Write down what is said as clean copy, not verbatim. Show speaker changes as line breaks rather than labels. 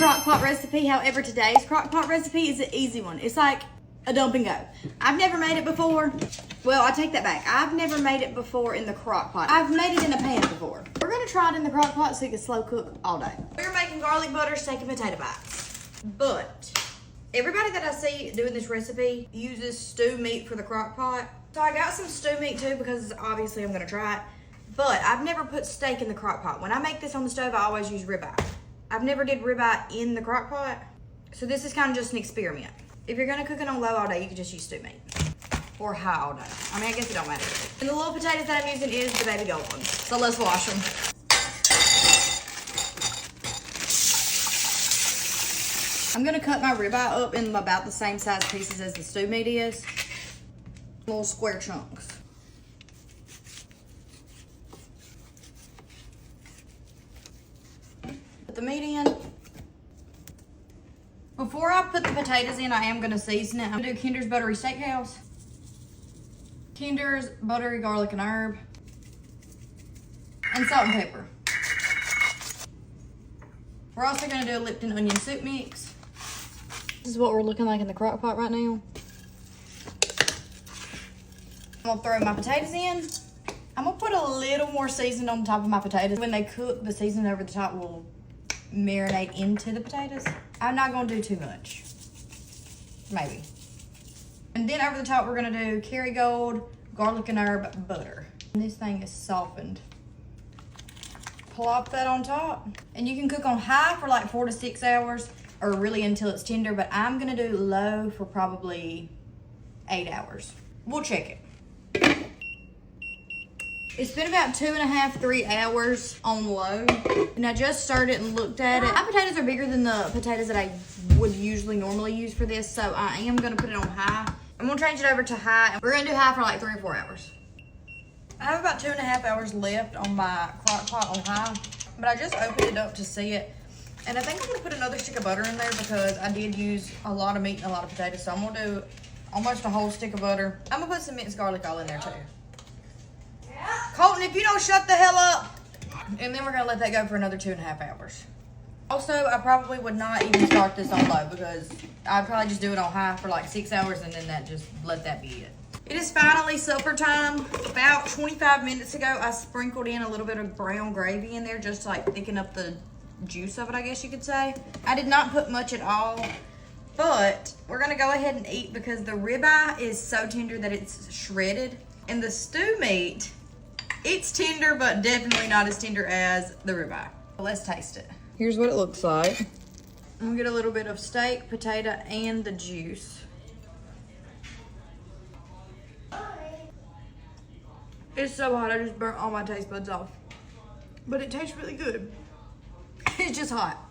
crock pot recipe. However, today's crock pot recipe is an easy one. It's like a dump and go. I've never made it before. Well, I take that back. I've never made it before in the crock pot. I've made it in a pan before. We're gonna try it in the crock pot so you can slow cook all day. We're making garlic butter, steak, and potato bites. But everybody that I see doing this recipe uses stew meat for the crock pot. So I got some stew meat too because obviously I'm gonna try it. But I've never put steak in the crock pot. When I make this on the stove, I always use ribeye. I've never did ribeye in the crock pot. So this is kind of just an experiment. If you're gonna cook it on low all day, you can just use stew meat. Or high all day. I mean, I guess it don't matter. And the little potatoes that I'm using is the baby gold ones. So let's wash them. I'm gonna cut my ribeye up in about the same size pieces as the stew meat is. Little square chunks. Put the meat in. Before I put the potatoes in, I am gonna season it. I'm gonna do Kinder's Buttery Steakhouse. Kinder's Buttery Garlic and Herb. And salt and pepper. We're also gonna do a Lipton onion soup mix. This is what we're looking like in the crock pot right now. I'm gonna throw my potatoes in. I'm gonna put a little more seasoning on top of my potatoes. When they cook, the seasoning over the top will marinate into the potatoes. I'm not gonna do too much. Maybe. And then over the top, we're gonna do Kerrygold garlic and herb butter. And this thing is softened. Plop that on top. And you can cook on high for like 4 to 6 hours or really until it's tender, but I'm gonna do low for probably 8 hours. We'll check it. It's been about 2.5, 3 hours on low. And I just started and looked at it. My potatoes are bigger than the potatoes that I would usually normally use for this, so I am gonna put it on high. I'm gonna change it over to high, and we're gonna do high for like 3 or 4 hours. I have about 2.5 hours left on my crock pot on high, but I just opened it up to see it. And I think I'm gonna put another stick of butter in there because I did use a lot of meat and a lot of potatoes, so I'm gonna do almost a whole stick of butter. I'm gonna put some minced garlic all in there too. Colton, if you don't shut the hell up. And then we're gonna let that go for another 2.5 hours. Also, I probably would not even start this on low because I'd probably just do it on high for like 6 hours and then let that be it. It is finally supper time. About 25 minutes ago, I sprinkled in a little bit of brown gravy in there just to like thicken up the juice of it, I guess you could say. I did not put much at all, but we're gonna go ahead and eat because the ribeye is so tender that it's shredded. And the stew meat, it's tender, but definitely not as tender as the ribeye. Let's taste it. Here's what it looks like. I'm gonna get a little bit of steak, potato, and the juice. It's so hot, I just burnt all my taste buds off. But it tastes really good. It's just hot.